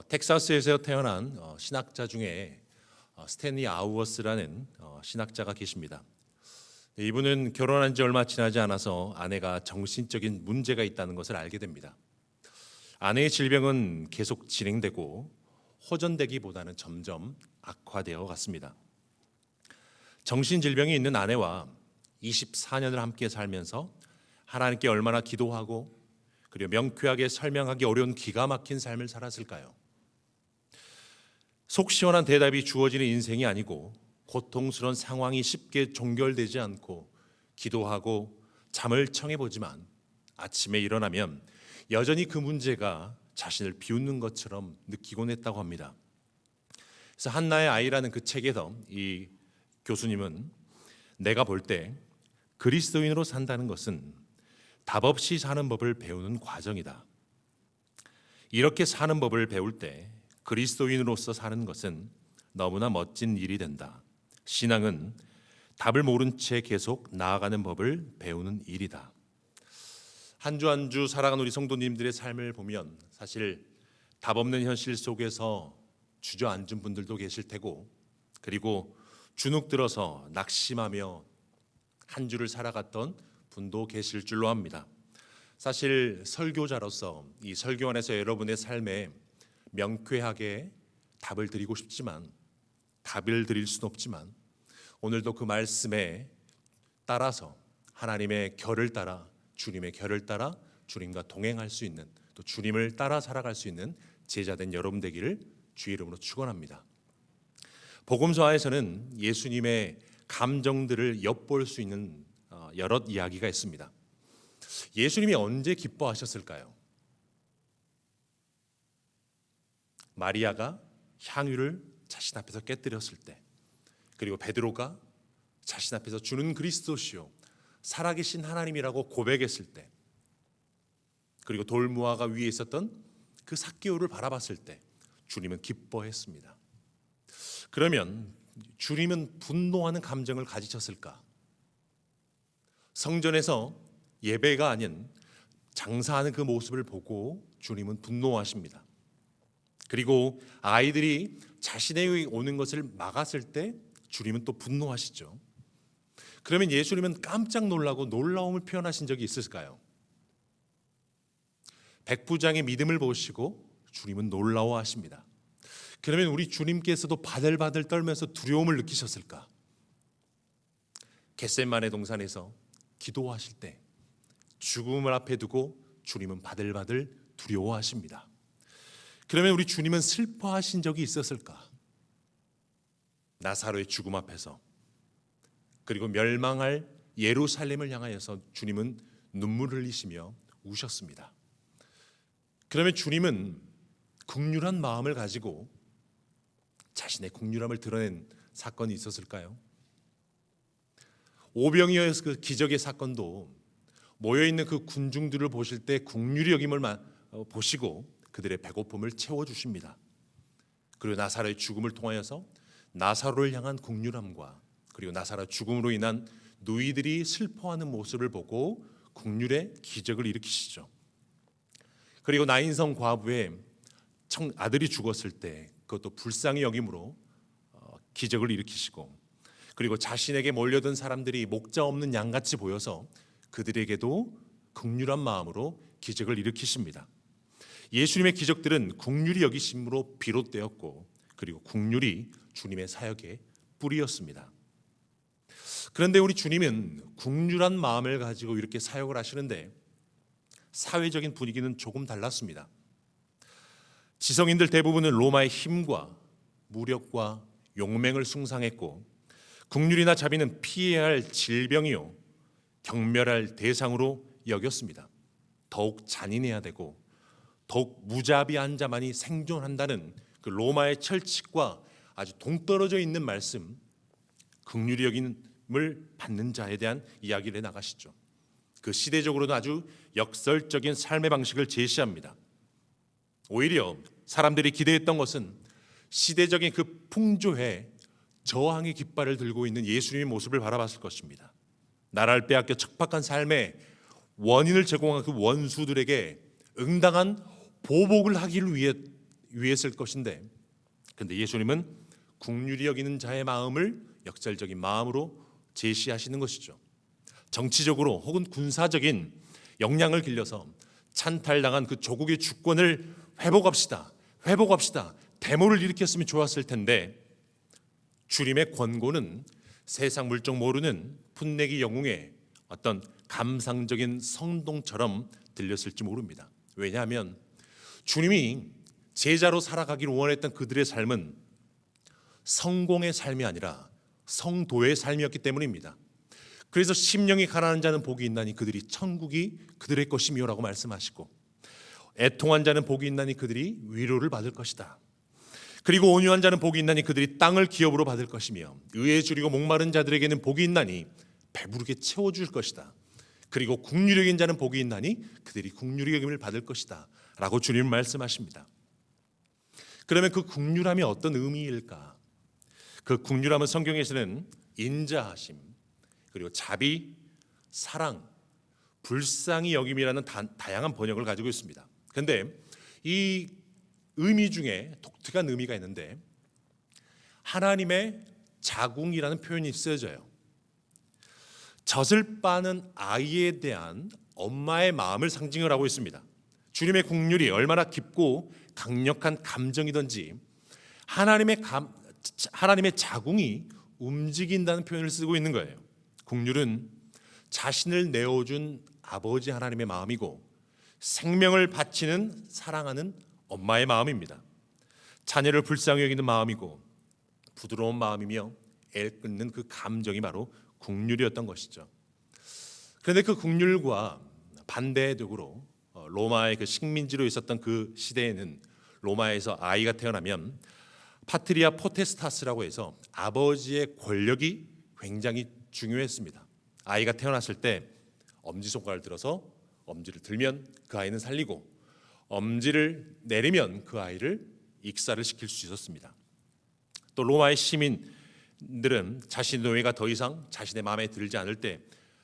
텍사스에서 태어난 신학자 중에 스탠리 아우어스라는 신학자가 계십니다. 이분은 결혼한 지 얼마 지나지 않아서 아내가 정신적인 문제가 있다는 것을 알게 됩니다. 아내의 질병은 계속 진행되고 호전되기보다는 점점 악화되어 갔습니다. 정신질병이 있는 아내와 24년을 함께 살면서 하나님께 얼마나 기도하고 그리고 명쾌하게 설명하기 어려운 기가 막힌 삶을 살았을까요? 속 시원한 대답이 주어지는 인생이 아니고 고통스러운 상황이 쉽게 종결되지 않고 기도하고 잠을 청해보지만 아침에 일어나면 여전히 그 문제가 자신을 비웃는 것처럼 느끼곤 했다고 합니다. 그래서 한나의 아이라는 그 책에서 이 교수님은 내가 볼 때 그리스도인으로 산다는 것은 답 없이 사는 법을 배우는 과정이다. 이렇게 사는 법을 배울 때 그리스도인으로서 사는 것은 너무나 멋진 일이 된다. 신앙은 답을 모른 채 계속 나아가는 법을 배우는 일이다. 한 주 한 주 살아가는 우리 성도님들의 삶을 보면 사실 답 없는 현실 속에서 주저앉은 분들도 계실 테고, 그리고 주눅 들어서 낙심하며 한 주를 살아갔던 분도 계실 줄로 압니다. 사실 설교자로서 이 설교 안에서 여러분의 삶에 명쾌하게 답을 드리고 싶지만, 답을 드릴 수는 없지만, 오늘도 그 말씀에 따라서 하나님의 결을 따라, 주님의 결을 따라 주님과 동행할 수 있는, 또 주님을 따라 살아갈 수 있는 제자된 여러분 되기를 주의 이름으로 축원합니다. 복음서에서는 예수님의 감정들을 엿볼 수 있는 여러 이야기가 있습니다. 예수님이 언제 기뻐하셨을까요? 마리아가 향유를 자신 앞에서 깨뜨렸을 때, 그리고 베드로가 자신 앞에서 주는 그리스도시요 살아계신 하나님이라고 고백했을 때, 그리고 돌무화과 위에 있었던 그 삭개오를 바라봤을 때 주님은 기뻐했습니다. 그러면 주님은 분노하는 감정을 가지셨을까? 성전에서 예배가 아닌 장사하는 그 모습을 보고 주님은 분노하십니다. 그리고 아이들이 자신에게 오는 것을 막았을 때 주님은 또 분노하시죠. 그러면 예수님은 깜짝 놀라고 놀라움을 표현하신 적이 있을까요? 백부장의 믿음을 보시고 주님은 놀라워하십니다. 그러면 우리 주님께서도 바들바들 떨면서 두려움을 느끼셨을까? 겟세마네 동산에서 기도하실 때 죽음을 앞에 두고 주님은 바들바들 두려워하십니다. 그러면 우리 주님은 슬퍼하신 적이 있었을까? 나사로의 죽음 앞에서, 그리고 멸망할 예루살렘을 향하여서 주님은 눈물을 흘리시며 우셨습니다. 그러면 주님은 긍휼한 마음을 가지고 자신의 긍휼함을 드러낸 사건이 있었을까요? 오병이어에서 그 기적의 사건도 모여있는 그 군중들을 보실 때 긍휼히 여김을 보시고 그들의 배고픔을 채워주십니다. 그리고 나사로의 죽음을 통하여서 나사로를 향한 긍휼함과 그리고 나사로 죽음으로 인한 누이들이 슬퍼하는 모습을 보고 긍휼의 기적을 일으키시죠. 그리고 나인성 과부의 아들이 죽었을 때 그것도 불쌍히 여김으로 기적을 일으키시고, 그리고 자신에게 몰려든 사람들이 목자 없는 양같이 보여서 그들에게도 긍휼한 마음으로 기적을 일으키십니다. 예수님의 기적들은 긍휼히 여기심으로 비롯되었고, 그리고 긍휼이 주님의 사역의 뿌리였습니다. 그런데 우리 주님은 긍휼한 마음을 가지고 이렇게 사역을 하시는데 사회적인 분위기는 조금 달랐습니다. 지성인들 대부분은 로마의 힘과 무력과 용맹을 숭상했고, 긍휼이나 자비는 피해야 할 질병이요 경멸할 대상으로 여겼습니다. 더욱 잔인해야 되고 더욱 무자비한 자만이 생존한다는 그 로마의 철칙과 아주 동떨어져 있는 말씀, 긍휼히 여김을 받는 자에 대한 이야기를 해나가시죠. 그 시대적으로도 아주 역설적인 삶의 방식을 제시합니다. 오히려 사람들이 기대했던 것은 시대적인 그 풍조에 저항의 깃발을 들고 있는 예수님의 모습을 바라봤을 것입니다. 나라를 빼앗겨 척박한 삶의 원인을 제공한 그 원수들에게 응당한 보복을 하기를 위해 위했을 것인데, 근데 예수님은 긍휼히 여기는 자의 마음을 역설적인 마음으로 제시하시는 것이죠. 정치적으로 혹은 군사적인 역량을 길러서 찬탈당한 그 조국의 주권을 회복합시다. 데모를 일으켰으면 좋았을 텐데, 주님의 권고는 세상 물정 모르는 풋내기 영웅의 어떤 감상적인 성동처럼 들렸을지 모릅니다. 왜냐하면 주님이 제자로 살아가기를 원했던 그들의 삶은 성공의 삶이 아니라 성도의 삶이었기 때문입니다. 그래서 심령이 가난한 자는 복이 있나니 그들이 천국이 그들의 것이며라고 말씀하시고, 애통한 자는 복이 있나니 그들이 위로를 받을 것이다. 그리고 온유한 자는 복이 있나니 그들이 땅을 기업으로 받을 것이며, 의에 줄이고 목마른 자들에게는 복이 있나니 배부르게 채워줄 것이다. 그리고 긍휼히 여긴 자는 복이 있나니 그들이 긍휼히 여김을 받을 것이다 라고 주님은 말씀하십니다. 그러면 그 긍휼함이 어떤 의미일까? 그 긍휼함은 성경에서는 인자하심, 그리고 자비, 사랑, 불쌍히 여김이라는 다양한 번역을 가지고 있습니다. 그런데 이 의미 중에 독특한 의미가 있는데, 하나님의 자궁이라는 표현이 쓰여져요. 젖을 빠는 아이에 대한 엄마의 마음을 상징을 하고 있습니다. 주님의 긍휼이 얼마나 깊고 강력한 감정이든지 하나님의 자궁이 움직인다는 표현을 쓰고 있는 거예요. 긍휼은 자신을 내어준 아버지 하나님의 마음이고, 생명을 바치는 사랑하는 엄마의 마음입니다. 자녀를 불쌍히 여기는 마음이고, 부드러운 마음이며 애를 끊는 그 감정이 바로 긍휼이었던 것이죠. 그런데 그 긍휼과 반대적으로 로마의 그 식민지로 있었던 그 시대에는, 로마에서 아이가 태어나면 파트리아 포테스타스라고 해서 아버지의 권력이 굉장히 중요했습니다. 아이가 태어났을 때 엄지손가락을 들어서 엄지를 들면 그 아이는 살리고, 엄지를 내리면 그 아이를 익사를 시킬 수 있었습니다. 또 로마의 시민들은 자신의 노예가 더 이상 자신의 마음에 들지 않을 때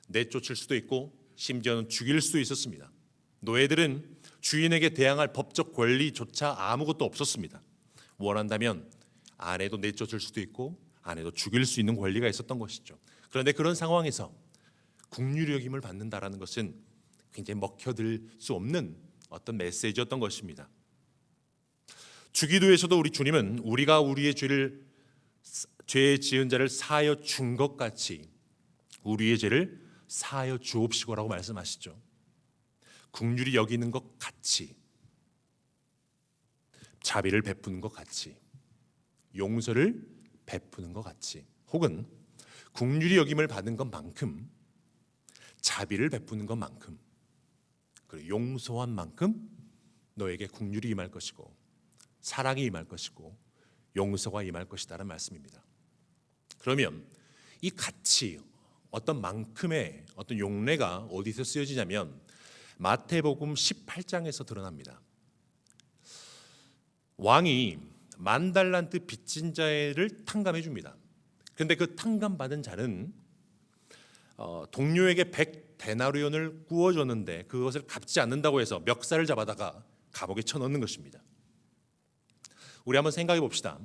내쫓을 수도 있고, 심지어는 죽일 수도 있었습니다. 노예들은 주인에게 대항할 법적 권리조차 아무것도 없었습니다. 원한다면 아내도 내쫓을 수도 있고 아내도 죽일 수 있는 권리가 있었던 것이죠. 그런데 그런 상황에서 긍휼히 여김을 받는다라는 것은 굉장히 먹혀들 수 없는 어떤 메시지였던 것입니다. 주기도에서도 우리 주님은 우리가 우리의 죄 지은 자를 사하여 준 것 같이 우리의 죄를 사하여 주옵시고라고 말씀하시죠. 긍휼히 여기는 것 같이, 자비를 베푸는 것 같이, 용서를 베푸는 것 같이, 혹은 긍휼히 여김을 받은 것만큼, 자비를 베푸는 것만큼, 그리고 용서한 만큼 너에게 긍휼이 임할 것이고, 사랑이 임할 것이고, 용서가 임할 것이다라는 말씀입니다. 그러면 이 가치, 어떤 만큼의 어떤 용례가 어디서 쓰여지냐면 마태복음 18장에서 드러납니다. 왕이 10,000달란트 빚진 자를 탕감해 줍니다. 그런데 그 탕감받은 자는 동료에게 100데나리온을 구워줬는데 그것을 갚지 않는다고 해서 멱살을 잡아다가 감옥에 쳐넣는 것입니다. 우리 한번 생각해 봅시다.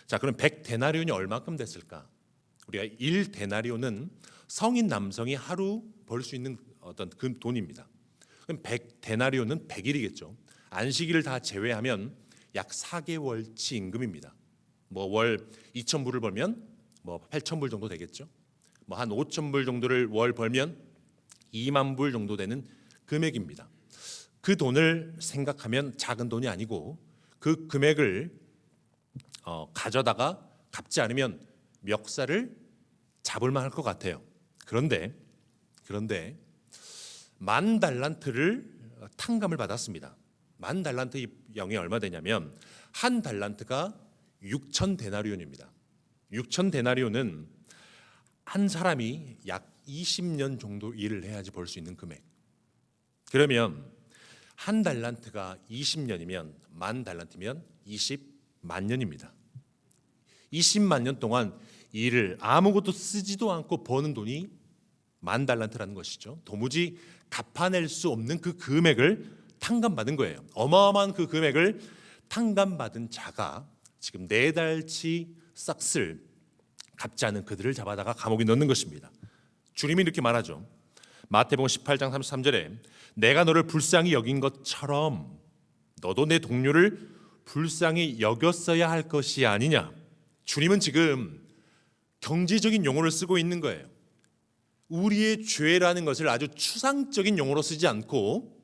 자, 그럼 100데나리온이 얼마큼 됐을까? 우리가 1데나리온은 성인 남성이 하루 벌 수 있는 어떤 그 돈입니다. 그럼 100데나리온은 100일이겠죠. 안식일을 다 제외하면 약 4개월치 임금입니다. 뭐 월 2,000불을 벌면 뭐 8,000불 정도 되겠죠. 뭐 한 5,000불 정도를 월 벌면 2만 불 정도 되는 금액입니다. 그 돈을 생각하면 작은 돈이 아니고, 그 금액을 가져다가 갚지 않으면 멱살을 잡을 만할 것 같아요. 그런데 10,000달란트를 탕감을 받았습니다. 10,000달란트 영이 얼마 되냐면 한 달란트가 6,000데나리온입니다. 6,000데나리온은 한 사람이 약 20년 정도 일을 해야지 벌 수 있는 금액. 그러면 한 달란트가 20년이면 10,000달란트면 20만 년입니다. 20만 년 동안 일을 아무것도 쓰지도 않고 버는 돈이 10,000달란트라는 것이죠. 도무지 갚아낼 수 없는 그 금액을 탕감받은 거예요. 어마어마한 그 금액을 탕감받은 자가 지금 4달치 싹쓸 갚지 않은 그들을 잡아다가 감옥에 넣는 것입니다. 주님이 이렇게 말하죠. 마태복음 18장 33절에 내가 너를 불쌍히 여긴 것처럼 너도 내 동료를 불쌍히 여겼어야 할 것이 아니냐. 주님은 지금 경제적인 용어를 쓰고 있는 거예요. 우리의 죄라는 것을 아주 추상적인 용어로 쓰지 않고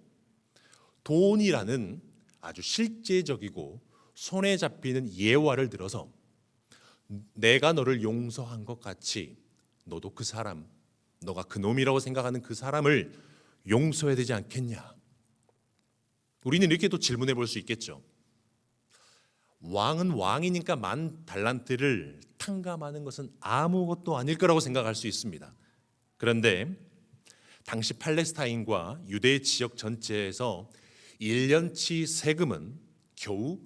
돈이라는 아주 실제적이고 손에 잡히는 예화를 들어서 내가 너를 용서한 것 같이 너도 그 사람, 너가 그 놈이라고 생각하는 그 사람을 용서해야 되지 않겠냐. 우리는 이렇게 또 질문해 볼 수 있겠죠. 왕은 왕이니까 10,000달란트를 탕감하는 것은 아무것도 아닐 거라고 생각할 수 있습니다. 그런데 당시 팔레스타인과 유대 지역 전체에서 1년치 세금은 겨우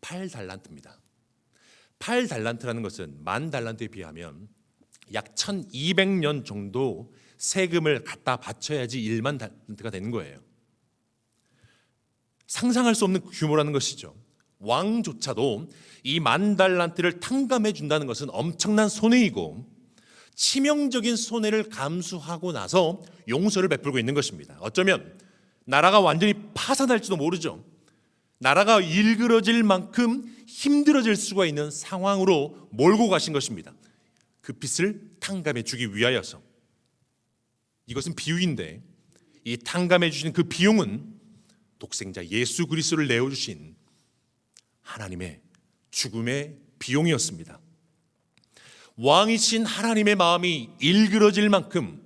8달란트입니다. 8달란트라는 것은 10,000달란트에 비하면 약 1200년 정도 세금을 갖다 바쳐야지 1만 달란트가 되는 거예요. 상상할 수 없는 규모라는 것이죠. 왕조차도 이 10,000달란트를 탕감해 준다는 것은 엄청난 손해이고 치명적인 손해를 감수하고 나서 용서를 베풀고 있는 것입니다. 어쩌면 나라가 완전히 파산할지도 모르죠. 나라가 일그러질 만큼 힘들어질 수가 있는 상황으로 몰고 가신 것입니다. 그 빚을 탕감해 주기 위하여서. 이것은 비유인데 이 탕감해 주신 그 비용은 독생자 예수 그리스도를 내어주신 하나님의 죽음의 비용이었습니다. 왕이신 하나님의 마음이 일그러질 만큼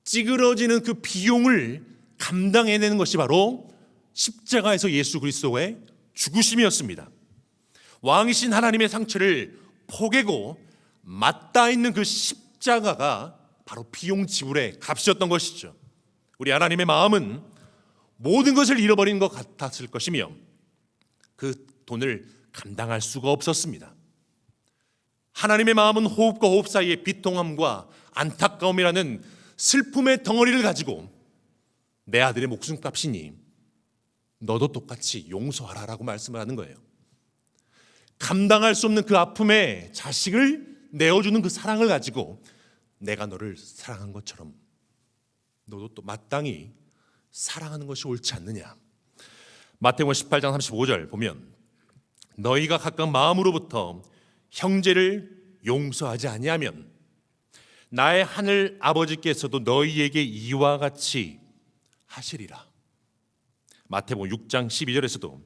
찌그러지는 그 비용을 감당해내는 것이 바로 십자가에서 예수 그리스도의 죽으심이었습니다. 왕이신 하나님의 상처를 포개고 맞닿아 있는 그 십자가가 바로 비용 지불의 값이었던 것이죠. 우리 하나님의 마음은 모든 것을 잃어버린 것 같았을 것이며 그 돈을 감당할 수가 없었습니다. 하나님의 마음은 호흡과 호흡 사이의 비통함과 안타까움이라는 슬픔의 덩어리를 가지고 내 아들의 목숨값이니 너도 똑같이 용서하라라고 말씀을 하는 거예요. 감당할 수 없는 그 아픔에 자식을 내어주는 그 사랑을 가지고 내가 너를 사랑한 것처럼 너도 또 마땅히 사랑하는 것이 옳지 않느냐. 마태복음 18장 35절 보면 너희가 각각 마음으로부터 형제를 용서하지 아니하면 나의 하늘 아버지께서도 너희에게 이와 같이 하시리라. 마태복음 6장 12절에서도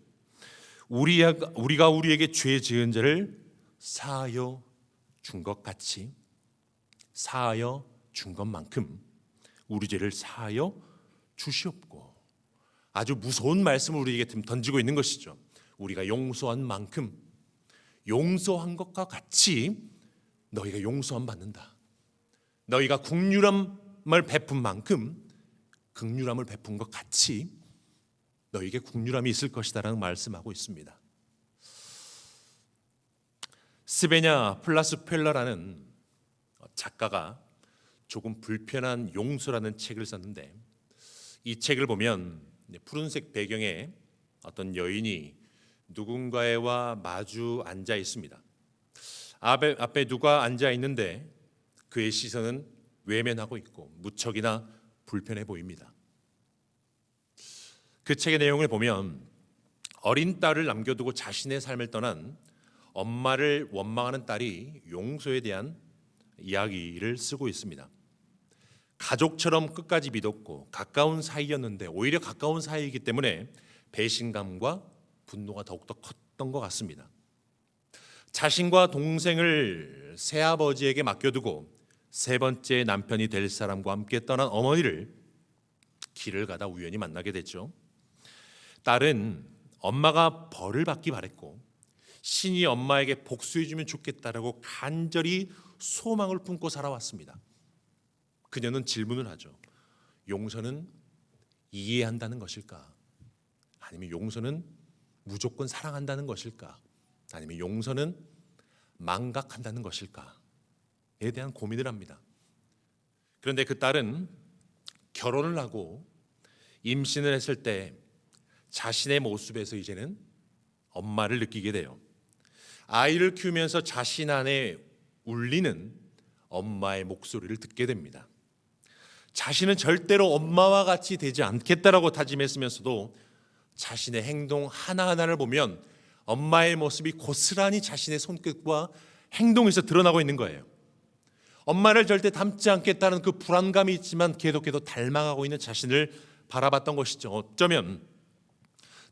우리가 우리에게 죄 지은 자를 사하여 준 것 같이 사하여 준 것만큼 우리 죄를 사하여 주시옵고. 아주 무서운 말씀을 우리에게 던지고 있는 것이죠. 우리가 용서한 만큼 용서한 것과 같이 너희가 용서함 받는다. 너희가 긍휼함을 베푼 만큼 긍휼함을 베푼 것 같이 너희에게 긍휼함이 있을 것이다라는 말씀하고 있습니다. 스베냐 플라스펠라라는 작가가 조금 불편한 용서라는 책을 썼는데 이 책을 보면 푸른색 배경에 어떤 여인이 누군가와 마주 앉아 있습니다. 앞에 누가 앉아 있는데 그의 시선은 외면하고 있고 무척이나 불편해 보입니다. 그 책의 내용을 보면 어린 딸을 남겨두고 자신의 삶을 떠난 엄마를 원망하는 딸이 용서에 대한 이야기를 쓰고 있습니다. 가족처럼 끝까지 믿었고 가까운 사이였는데 오히려 가까운 사이이기 때문에 배신감과 분노가 더욱더 컸던 것 같습니다. 자신과 동생을 새아버지에게 맡겨두고 세 번째 남편이 될 사람과 함께 떠난 어머니를 길을 가다 우연히 만나게 됐죠. 딸은 엄마가 벌을 받기 바랬고 신이 엄마에게 복수해주면 좋겠다라고 간절히 소망을 품고 살아왔습니다. 그녀는 질문을 하죠. 용서는 이해한다는 것일까? 아니면 용서는 무조건 사랑한다는 것일까? 아니면 용서는 망각한다는 것일까?에 대한 고민을 합니다. 그런데 그 딸은 결혼을 하고 임신을 했을 때 자신의 모습에서 이제는 엄마를 느끼게 돼요. 아이를 키우면서 자신 안에 울리는 엄마의 목소리를 듣게 됩니다. 자신은 절대로 엄마와 같이 되지 않겠다라고 다짐했으면서도 자신의 행동 하나하나를 보면 엄마의 모습이 고스란히 자신의 손끝과 행동에서 드러나고 있는 거예요. 엄마를 절대 닮지 않겠다는 그 불안감이 있지만 계속해서 닮아가고 있는 자신을 바라봤던 것이죠. 어쩌면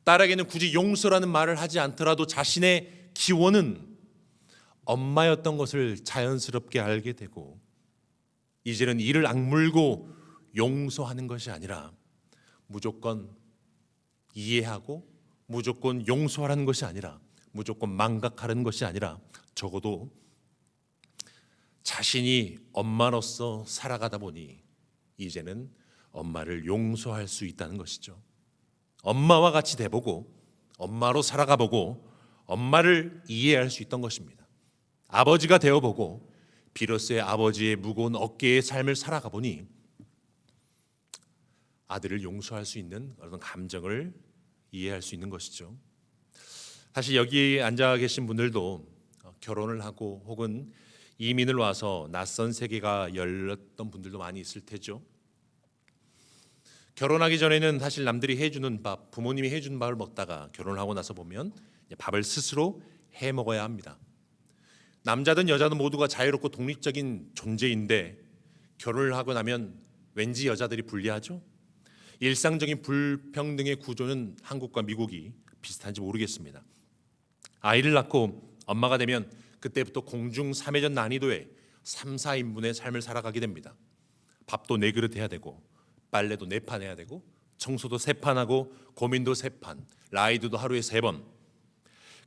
딸에게는 굳이 용서라는 말을 하지 않더라도 자신의 기원은 엄마였던 것을 자연스럽게 알게 되고, 이제는 이를 악물고 용서하는 것이 아니라 무조건 이해하고 무조건 용서하라는 것이 아니라 무조건 망각하라는 것이 아니라 적어도 자신이 엄마로서 살아가다 보니 이제는 엄마를 용서할 수 있다는 것이죠. 엄마와 같이 돼보고 엄마로 살아가보고 엄마를 이해할 수 있던 것입니다. 아버지가 되어보고 비로소의 아버지의 무거운 어깨의 삶을 살아가 보니 아들을 용서할 수 있는 어떤 감정을 이해할 수 있는 것이죠. 사실 여기 앉아 계신 분들도 결혼을 하고 혹은 이민을 와서 낯선 세계가 열렸던 분들도 많이 있을 테죠. 결혼하기 전에는 사실 남들이 해주는 밥, 부모님이 해주는 밥을 먹다가 결혼하고 나서 보면 밥을 스스로 해 먹어야 합니다. 남자든 여자든 모두가 자유롭고 독립적인 존재인데 결혼을 하고 나면 왠지 여자들이 불리하죠. 일상적인 불평등의 구조는 한국과 미국이 비슷한지 모르겠습니다. 아이를 낳고 엄마가 되면 그때부터 공중 3회전 난이도의 3, 4인분의 삶을 살아가게 됩니다. 밥도 4그릇 해야 되고 빨래도 4판 해야 되고 청소도 3판 하고 고민도 3판, 라이드도 하루에 3번.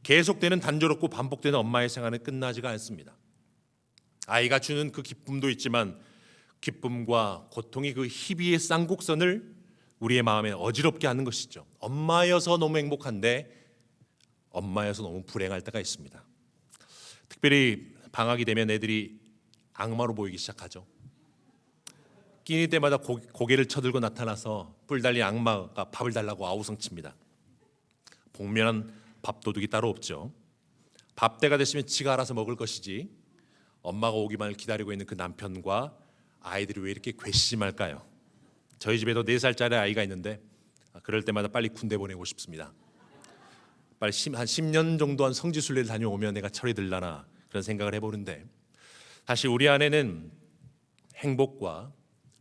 계속되는 단조롭고 반복되는 엄마의 생활은 끝나지가 않습니다. 아이가 주는 그 기쁨도 있지만 기쁨과 고통이 그 희비의 쌍곡선을 우리의 마음에 어지럽게 하는 것이죠. 엄마여서 너무 행복한데 엄마여서 너무 불행할 때가 있습니다. 특별히 방학이 되면 애들이 악마로 보이기 시작하죠. 끼니 때마다 고개를 쳐들고 나타나서 뿔 달린 악마가 밥을 달라고 아우성칩니다. 복면은 밥도둑이 따로 없죠. 밥 때가 됐으면 지가 알아서 먹을 것이지 엄마가 오기만을 기다리고 있는 그 남편과 아이들이 왜 이렇게 괘씸할까요? 저희 집에도 4살짜리 아이가 있는데 그럴 때마다 빨리 군대 보내고 싶습니다. 빨리 한 10년 정도 한 성지순례를 다녀오면 내가 철이 들라나 그런 생각을 해보는데, 사실 우리 안에는 행복과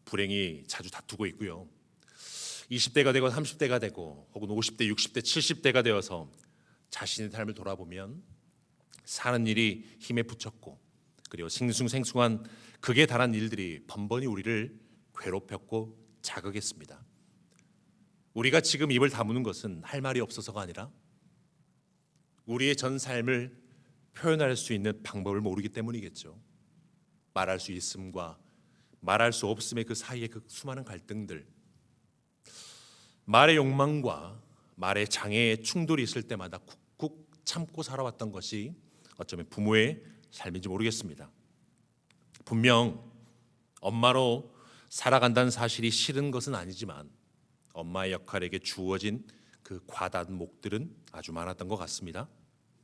불행이 자주 다투고 있고요. 20대가 되고 30대가 되고 혹은 50대, 60대, 70대가 되어서 자신의 삶을 돌아보면 사는 일이 힘에 부쳤고 그리고 싱숭생숭한 극에 달한 일들이 번번이 우리를 괴롭혔고 자극했습니다. 우리가 지금 입을 다무는 것은 할 말이 없어서가 아니라 우리의 전 삶을 표현할 수 있는 방법을 모르기 때문이겠죠. 말할 수 있음과 말할 수 없음의 그 사이의 그 수많은 갈등들, 말의 욕망과 말의 장애의 충돌이 있을 때마다 쿡쿡 참고 살아왔던 것이 어쩌면 부모의 삶인지 모르겠습니다. 분명 엄마로 살아간다는 사실이 싫은 것은 아니지만 엄마의 역할에게 주어진 그 과다한 몫들은 아주 많았던 것 같습니다.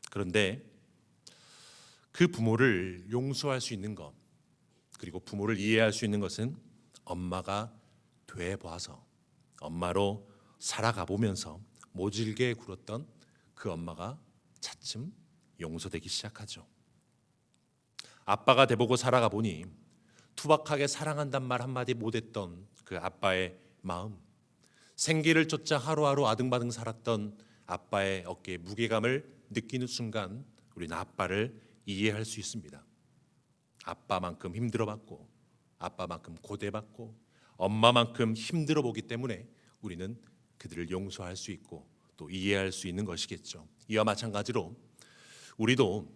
그런데 그 부모를 용서할 수 있는 것, 그리고 부모를 이해할 수 있는 것은 엄마가 돼 봐서 엄마로 살아가 보면서 모질게 굴었던 그 엄마가 차츰 용서되기 시작하죠. 아빠가 돼보고 살아가 보니 투박하게 사랑한단 말 한마디 못했던 그 아빠의 마음, 생계를 쫓아 하루하루 아등바등 살았던 아빠의 어깨에 무게감을 느끼는 순간 우리는 아빠를 이해할 수 있습니다. 아빠만큼 힘들어봤고 아빠만큼 고대받고 엄마만큼 힘들어 보기 때문에 우리는 그들을 용서할 수 있고 또 이해할 수 있는 것이겠죠. 이와 마찬가지로 우리도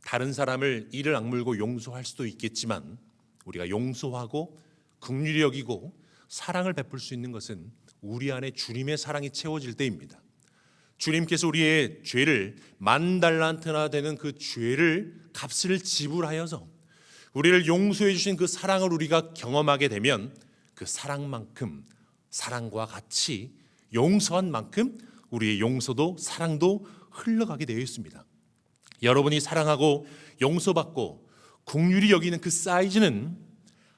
다른 사람을 이를 악물고 용서할 수도 있겠지만 우리가 용서하고 긍휼히 여기고 사랑을 베풀 수 있는 것은 우리 안에 주님의 사랑이 채워질 때입니다. 주님께서 우리의 죄를 10,000달란트나 되는 그 죄를 값을 지불하여서 우리를 용서해 주신 그 사랑을 우리가 경험하게 되면 그 사랑만큼 사랑과 같이 용서한 만큼 우리의 용서도 사랑도 흘러가게 되어 있습니다. 여러분이 사랑하고 용서받고 긍휼히 여기는 그 사이즈는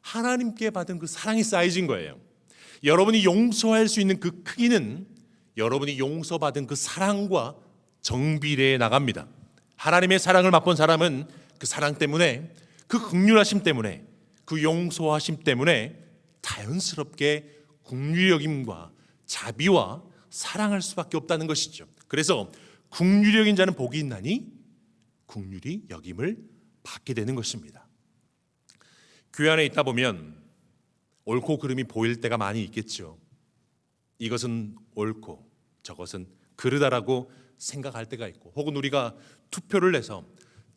하나님께 받은 그 사랑의 사이즈인 거예요. 여러분이 용서할 수 있는 그 크기는 여러분이 용서받은 그 사랑과 정비례해 나갑니다. 하나님의 사랑을 맛본 사람은 그 사랑 때문에, 그 긍휼하심 때문에, 그 용서하심 때문에 자연스럽게 긍휼히 여김과 자비와 사랑할 수밖에 없다는 것이죠. 그래서 긍휼히 여긴 자는 복이 있나니 긍휼히 여김을 받게 되는 것입니다. 교회 안에 있다 보면 옳고 그름이 보일 때가 많이 있겠죠. 이것은 옳고 저것은 그르다라고 생각할 때가 있고, 혹은 우리가 투표를 내서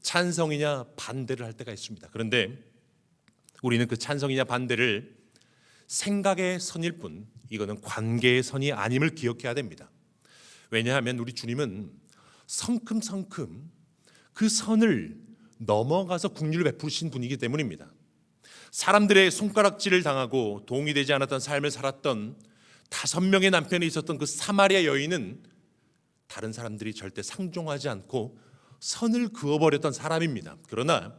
찬성이냐 반대를 할 때가 있습니다. 그런데 우리는 그 찬성이냐 반대를 생각의 선일 뿐, 이거는 관계의 선이 아님을 기억해야 됩니다. 왜냐하면 우리 주님은 성큼성큼 그 선을 넘어가서 긍휼을 베푸신 분이기 때문입니다. 사람들의 손가락질을 당하고 도움이 되지 않았던 삶을 살았던 5명의 남편이 있었던 그 사마리아 여인은 다른 사람들이 절대 상종하지 않고 선을 그어버렸던 사람입니다. 그러나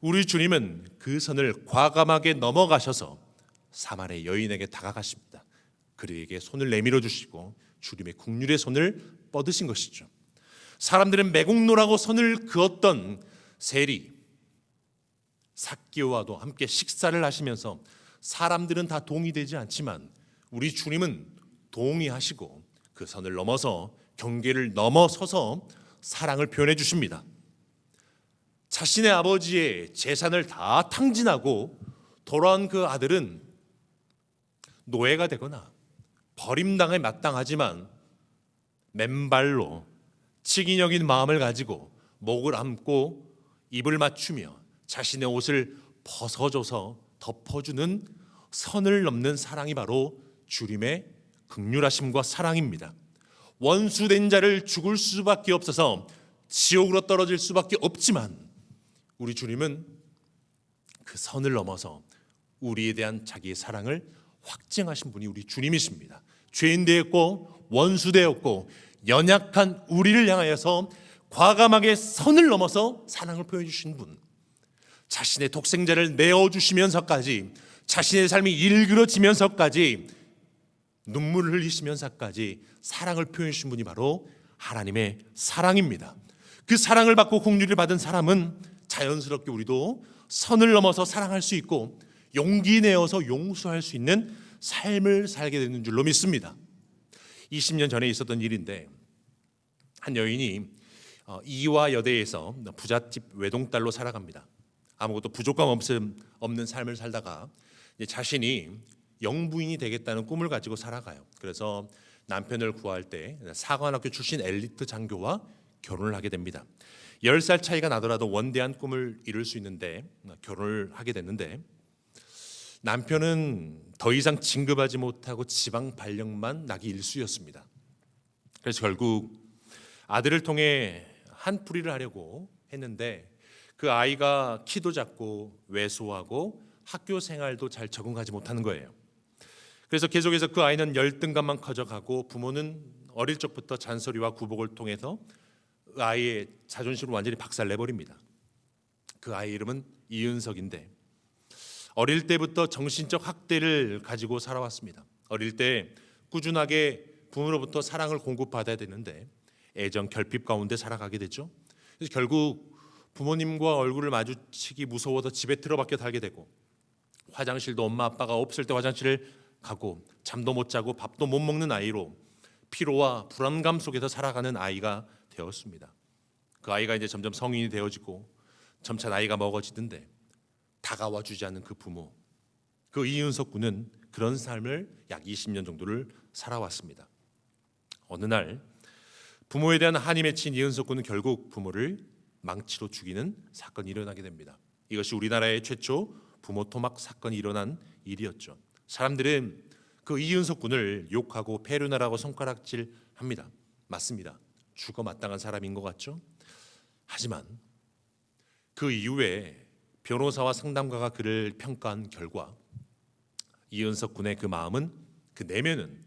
우리 주님은 그 선을 과감하게 넘어가셔서 사마리아 여인에게 다가가십니다. 그에게 손을 내밀어 주시고 주님의 긍휼의 손을 뻗으신 것이죠. 사람들은 매국노라고 선을 그었던 세리 삭개오와도 함께 식사를 하시면서 사람들은 다 동의되지 않지만 우리 주님은 동의하시고 그 선을 넘어서, 경계를 넘어서서 사랑을 표현해 주십니다. 자신의 아버지의 재산을 다 탕진하고 돌아온 그 아들은 노예가 되거나 버림당에 마땅하지만 맨발로 치긴 여긴 마음을 가지고 목을 안고 입을 맞추며 자신의 옷을 벗어줘서 덮어주는 선을 넘는 사랑이 바로 주님의 긍휼하심과 사랑입니다. 원수된 자를 죽을 수밖에 없어서 지옥으로 떨어질 수밖에 없지만 우리 주님은 그 선을 넘어서 우리에 대한 자기의 사랑을 확증하신 분이 우리 주님이십니다. 죄인 되었고 원수 되었고 연약한 우리를 향하여서 과감하게 선을 넘어서 사랑을 표해 주신 분, 자신의 독생자를 내어주시면서까지, 자신의 삶이 일그러지면서까지, 눈물을 흘리시면서까지 사랑을 표현해 주신 분이 바로 하나님의 사랑입니다. 그 사랑을 받고 긍휼을 받은 사람은 자연스럽게 우리도 선을 넘어서 사랑할 수 있고 용기 내어서 용서할 수 있는 삶을 살게 되는 줄로 믿습니다. 20년 전에 있었던 일인데, 한 여인이 이화 여대에서 부잣집 외동딸로 살아갑니다. 아무것도 부족감 없는 삶을 살다가 자신이 영부인이 되겠다는 꿈을 가지고 살아가요. 그래서 남편을 구할 때 사관학교 출신 엘리트 장교와 결혼을 하게 됩니다. 10살 차이가 나더라도 원대한 꿈을 이룰 수 있는데 결혼을 하게 됐는데, 남편은 더 이상 진급하지 못하고 지방 발령만 나기 일쑤였습니다. 그래서 결국 아들을 통해 한풀이를 하려고 했는데 그 아이가 키도 작고 왜소하고 학교 생활도 잘 적응하지 못하는 거예요. 그래서 계속해서 그 아이는 열등감만 커져가고 부모는 어릴 적부터 잔소리와 구복을 통해서 아이의 자존심을 완전히 박살내버립니다. 그 아이 이름은 이은석인데 어릴 때부터 정신적 학대를 가지고 살아왔습니다. 어릴 때 꾸준하게 부모로부터 사랑을 공급받아야 되는데 애정 결핍 가운데 살아가게 되죠. 그래서 결국 부모님과 얼굴을 마주치기 무서워서 집에 틀어박혀 살게 되고, 화장실도 엄마 아빠가 없을 때 화장실을 가고, 잠도 못 자고 밥도 못 먹는 아이로 피로와 불안감 속에서 살아가는 아이가 되었습니다. 그 아이가 이제 점점 성인이 되어지고 점차 나이가 먹어지는데 다가와 주지 않는 그 부모, 그 이윤석 군은 그런 삶을 약 20년 정도를 살아왔습니다. 어느 날 부모에 대한 한이 맺힌 이윤석 군은 결국 부모를 망치로 죽이는 사건이 일어나게 됩니다. 이것이 우리나라의 최초 부모 토막 사건이 일어난 일이었죠. 사람들은 그 이윤석 군을 욕하고 폐륜하라고 손가락질합니다. 맞습니다. 죽어 마땅한 사람인 것 같죠? 하지만 그 이후에 변호사와 상담가가 그를 평가한 결과 이윤석 군의 그 마음은, 그 내면은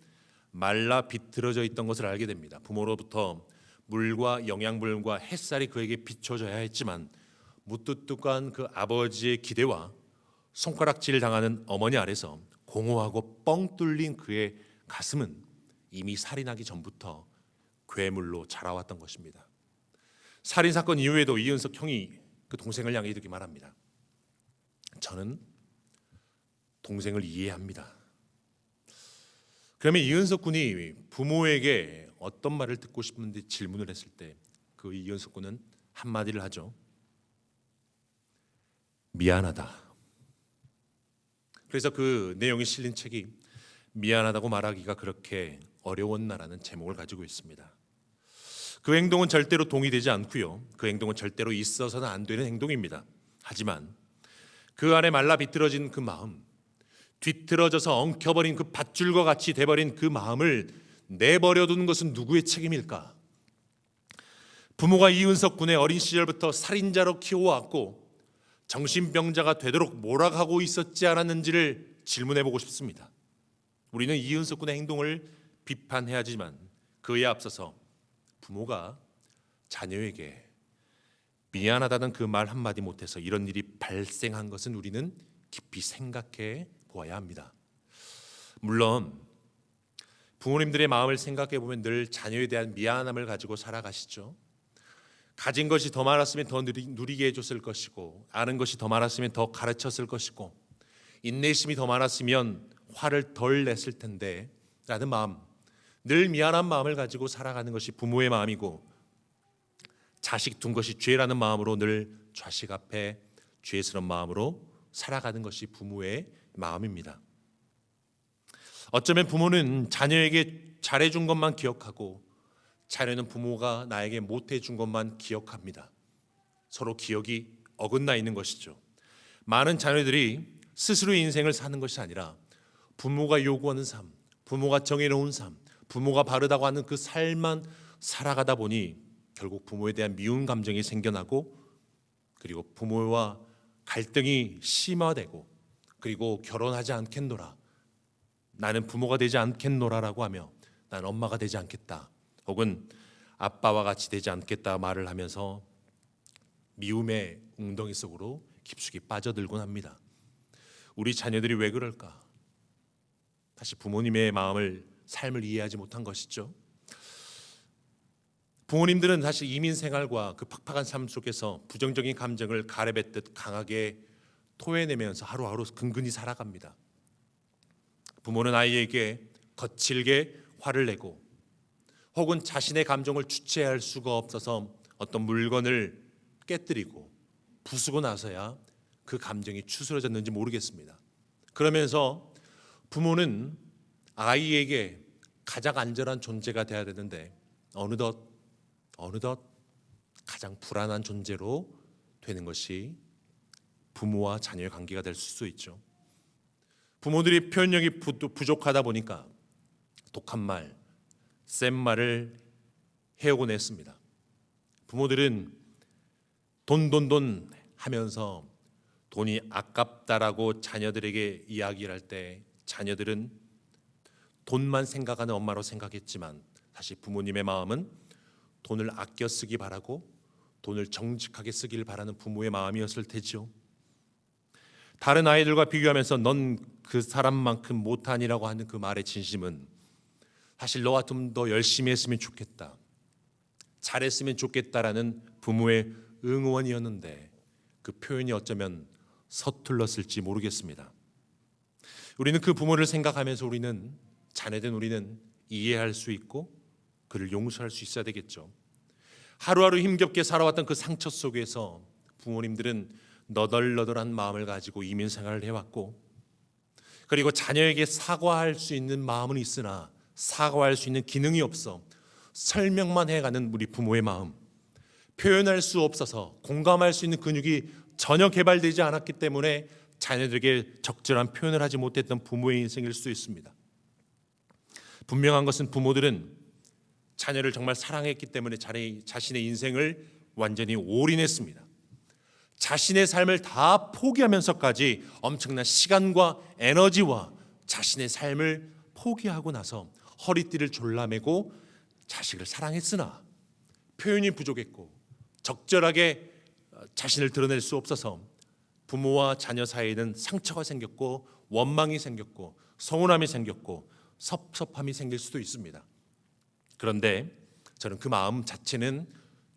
말라 비틀어져 있던 것을 알게 됩니다. 부모로부터 물과 영양분과 햇살이 그에게 비춰져야 했지만 무뚝뚝한 그 아버지의 기대와 손가락질 당하는 어머니 아래서 공허하고 뻥 뚫린 그의 가슴은 이미 살인하기 전부터 괴물로 자라왔던 것입니다. 살인 사건 이후에도 이은석 형이 그 동생을 향해 이렇게 말합니다. 저는 동생을 이해합니다. 그러면 이은석 군이 부모에게 어떤 말을 듣고 싶은지 질문을 했을 때 그 이은석 군은 한마디를 하죠. 미안하다. 그래서 그 내용이 실린 책이 미안하다고 말하기가 그렇게 어려웠나라는 제목을 가지고 있습니다. 그 행동은 절대로 동의되지 않고요. 그 행동은 절대로 있어서는 안 되는 행동입니다. 하지만 그 안에 말라 비틀어진 그 마음, 뒤틀어져서 엉켜버린 그 밧줄과 같이 돼버린 그 마음을 내버려두는 것은 누구의 책임일까? 부모가 이은석 군의 어린 시절부터 살인자로 키워왔고 정신병자가 되도록 몰아가고 있었지 않았는지를 질문해보고 싶습니다. 우리는 이은석 군의 행동을 비판해야 하지만 그에 앞서서 부모가 자녀에게 미안하다는 그 말 한마디 못해서 이런 일이 발생한 것은 우리는 깊이 생각해 보아야 합니다. 물론 부모님들의 마음을 생각해 보면 늘 자녀에 대한 미안함을 가지고 살아가시죠. 가진 것이 더 많았으면 더 누리게 해줬을 것이고 아는 것이 더 많았으면 더 가르쳤을 것이고 인내심이 더 많았으면 화를 덜 냈을 텐데 라는 마음, 늘 미안한 마음을 가지고 살아가는 것이 부모의 마음이고 자식 둔 것이 죄라는 마음으로 늘 자식 앞에 죄스러운 마음으로 살아가는 것이 부모의 마음입니다. 어쩌면 부모는 자녀에게 잘해준 것만 기억하고 자녀는 부모가 나에게 못해준 것만 기억합니다. 서로 기억이 어긋나 있는 것이죠. 많은 자녀들이 스스로의 인생을 사는 것이 아니라 부모가 요구하는 삶, 부모가 정해놓은 삶, 부모가 바르다고 하는 그 삶만 살아가다 보니 결국 부모에 대한 미운 감정이 생겨나고 그리고 부모와 갈등이 심화되고 그리고 결혼하지 않겠노라, 나는 부모가 되지 않겠노라라고 하며 난 엄마가 되지 않겠다 혹은 아빠와 같이 되지 않겠다 말을 하면서 미움의 웅덩이 속으로 깊숙이 빠져들곤 합니다. 우리 자녀들이 왜 그럴까? 사실 부모님의 마음을, 삶을 이해하지 못한 것이죠. 부모님들은 사실 이민 생활과 그 팍팍한 삶 속에서 부정적인 감정을 가래뱉듯 강하게 토해내면서 하루하루 근근히 살아갑니다. 부모는 아이에게 거칠게 화를 내고 혹은 자신의 감정을 주체할 수가 없어서 어떤 물건을 깨뜨리고 부수고 나서야 그 감정이 추스러졌는지 모르겠습니다. 그러면서 부모는 아이에게 가장 안전한 존재가 되어야 되는데 어느덧 가장 불안한 존재로 되는 것이 부모와 자녀의 관계가 될 수도 있죠. 부모들이 표현력이 부족하다 보니까 독한 말, 센 말을 해오곤 했습니다. 부모들은 돈 하면서 돈이 아깝다라고 자녀들에게 이야기를 할 때 자녀들은 돈만 생각하는 엄마로 생각했지만 사실 부모님의 마음은 돈을 아껴 쓰기 바라고 돈을 정직하게 쓰길 바라는 부모의 마음이었을 테죠. 다른 아이들과 비교하면서 넌 그 사람만큼 못하니라고 하는 그 말의 진심은 사실 너와 좀 더 열심히 했으면 좋겠다, 잘했으면 좋겠다라는 부모의 응원이었는데 그 표현이 어쩌면 서툴렀을지 모르겠습니다. 우리는 그 부모를 생각하면서 우리는 자녀된 우리는 이해할 수 있고 그를 용서할 수 있어야 되겠죠. 하루하루 힘겹게 살아왔던 그 상처 속에서 부모님들은 너덜너덜한 마음을 가지고 이민 생활을 해왔고 그리고 자녀에게 사과할 수 있는 마음은 있으나 사과할 수 있는 기능이 없어 설명만 해가는 우리 부모의 마음, 표현할 수 없어서 공감할 수 있는 근육이 전혀 개발되지 않았기 때문에 자녀들에게 적절한 표현을 하지 못했던 부모의 인생일 수 있습니다. 분명한 것은 부모들은 자녀를 정말 사랑했기 때문에 자신의 인생을 완전히 올인했습니다. 자신의 삶을 다 포기하면서까지 엄청난 시간과 에너지와 자신의 삶을 포기하고 나서 허리띠를 졸라매고 자식을 사랑했으나 표현이 부족했고 적절하게 자신을 드러낼 수 없어서 부모와 자녀 사이에는 상처가 생겼고 원망이 생겼고 서운함이 생겼고 섭섭함이 생길 수도 있습니다. 그런데 저는 그 마음 자체는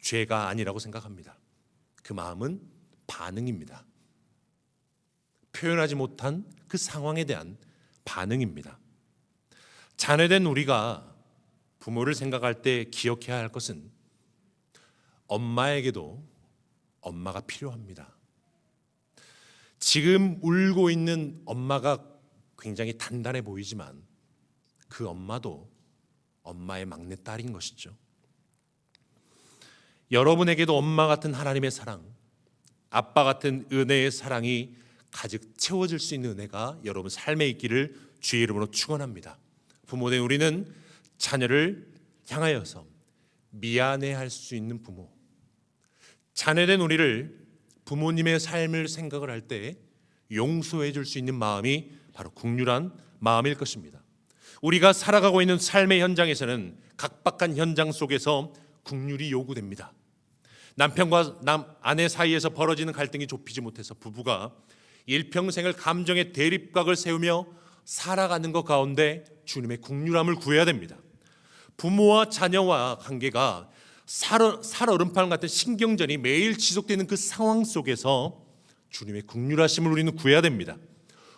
죄가 아니라고 생각합니다. 그 마음은 반응입니다. 표현하지 못한 그 상황에 대한 반응입니다. 자녀된 우리가 부모를 생각할 때 기억해야 할 것은 엄마에게도 엄마가 필요합니다. 지금 울고 있는 엄마가 굉장히 단단해 보이지만 그 엄마도 엄마의 막내딸인 것이죠. 여러분에게도 엄마 같은 하나님의 사랑, 아빠 같은 은혜의 사랑이 가득 채워질 수 있는 은혜가 여러분 삶에 있기를 주의 이름으로 축원합니다. 부모된 우리는 자녀를 향하여서 미안해할 수 있는 부모, 자녀된 우리를 부모님의 삶을 생각을 할 때 용서해 줄 수 있는 마음이 바로 국률한 마음일 것입니다. 우리가 살아가고 있는 삶의 현장에서는 각박한 현장 속에서 국률이 요구됩니다. 남편과 아내 사이에서 벌어지는 갈등이 좁히지 못해서 부부가 일평생을 감정의 대립각을 세우며 살아가는 것 가운데 주님의 국률함을 구해야 됩니다. 부모와 자녀와 관계가 살얼음판 같은 신경전이 매일 지속되는 그 상황 속에서 주님의 국률하심을 우리는 구해야 됩니다.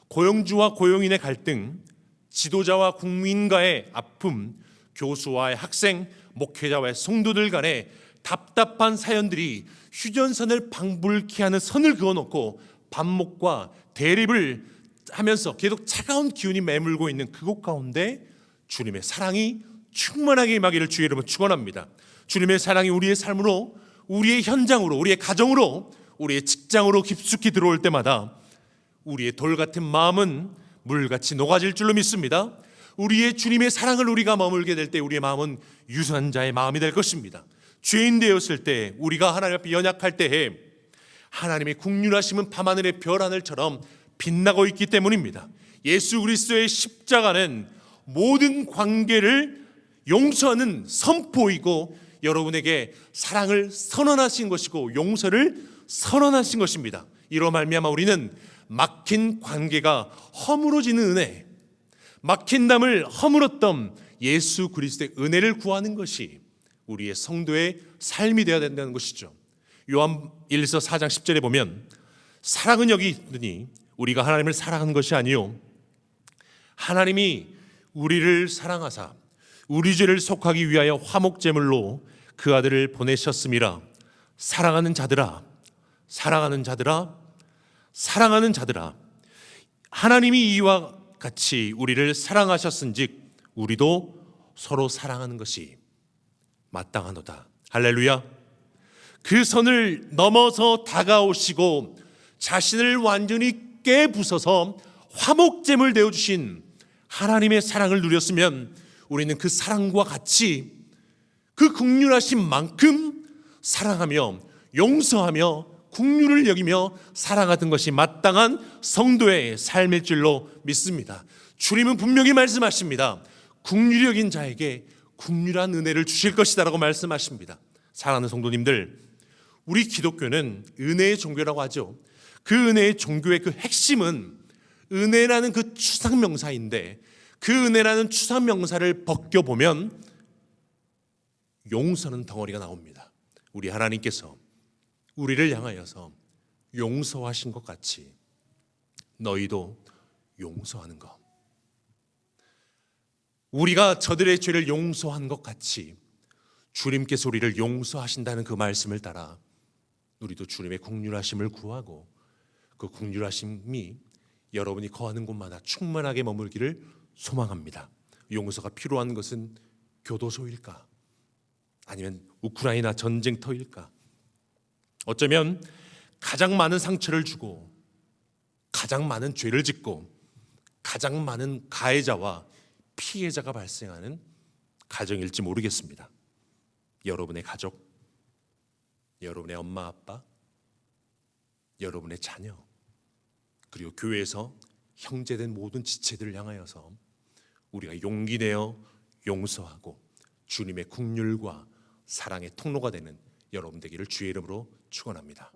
고용주와 고용인의 갈등, 지도자와 국민과의 아픔, 교수와의 학생, 목회자와의 성도들 간의 답답한 사연들이 휴전선을 방불케 하는 선을 그어놓고 반목과 대립을 하면서 계속 차가운 기운이 매물고 있는 그곳 가운데 주님의 사랑이 충만하게 임하기를 주의 이름으로 축원합니다. 주님의 사랑이 우리의 삶으로, 우리의 현장으로, 우리의 가정으로, 우리의 직장으로 깊숙이 들어올 때마다 우리의 돌 같은 마음은 물같이 녹아질 줄로 믿습니다. 우리의 주님의 사랑을 우리가 머물게 될 때 우리의 마음은 유선자의 마음이 될 것입니다. 죄인 되었을 때, 우리가 하나님 앞에 연약할 때에 하나님의 국률하심은 밤하늘의 별 하늘처럼 빛나고 있기 때문입니다. 예수 그리스도의 십자가는 모든 관계를 용서하는 선포이고 여러분에게 사랑을 선언하신 것이고 용서를 선언하신 것입니다. 이로 말미암아 우리는 막힌 관계가 허물어지는 은혜, 막힌 담을 허물었던 예수 그리스도의 은혜를 구하는 것이 우리의 성도의 삶이 되어야 된다는 것이죠. 요한 1서 4장 10절에 보면 사랑은 여기 있으니 우리가 하나님을 사랑한 것이 아니요 하나님이 우리를 사랑하사 우리 죄를 속하기 위하여 화목제물로 그 아들을 보내셨음이라. 사랑하는 자들아, 사랑하는 자들아, 사랑하는 자들아, 하나님이 이와 같이 우리를 사랑하셨은즉 우리도 서로 사랑하는 것이 마땅하도다. 할렐루야. 그 선을 넘어서 다가오시고 자신을 완전히 깨부숴서 화목제물 되어주신 하나님의 사랑을 누렸으면 우리는 그 사랑과 같이 그 긍휼하신 만큼 사랑하며 용서하며 긍휼을 여기며 살아가던 것이 마땅한 성도의 삶일 줄로 믿습니다. 주님은 분명히 말씀하십니다. 긍휼히 여긴 자에게 긍휼한 은혜를 주실 것이다라고 말씀하십니다. 사랑하는 성도님들, 우리 기독교는 은혜의 종교라고 하죠. 그 은혜의 종교의 그 핵심은 은혜라는 그 추상명사인데 그 은혜라는 추상명사를 벗겨보면 용서는 덩어리가 나옵니다. 우리 하나님께서 우리를 향하여서 용서하신 것 같이 너희도 용서하는 것, 우리가 저들의 죄를 용서한 것 같이 주님께서 우리를 용서하신다는 그 말씀을 따라 우리도 주님의 긍휼하심을 구하고 그 긍휼하심이 여러분이 거하는 곳마다 충만하게 머물기를 소망합니다. 용서가 필요한 것은 교도소일까? 아니면 우크라이나 전쟁터일까? 어쩌면 가장 많은 상처를 주고 가장 많은 죄를 짓고 가장 많은 가해자와 피해자가 발생하는 가정일지 모르겠습니다. 여러분의 가족, 여러분의 엄마 아빠, 여러분의 자녀, 그리고 교회에서 형제된 모든 지체들을 향하여서 우리가 용기 내어 용서하고 주님의 긍휼과 사랑의 통로가 되는 여러분 되기를 주의 이름으로 축원합니다.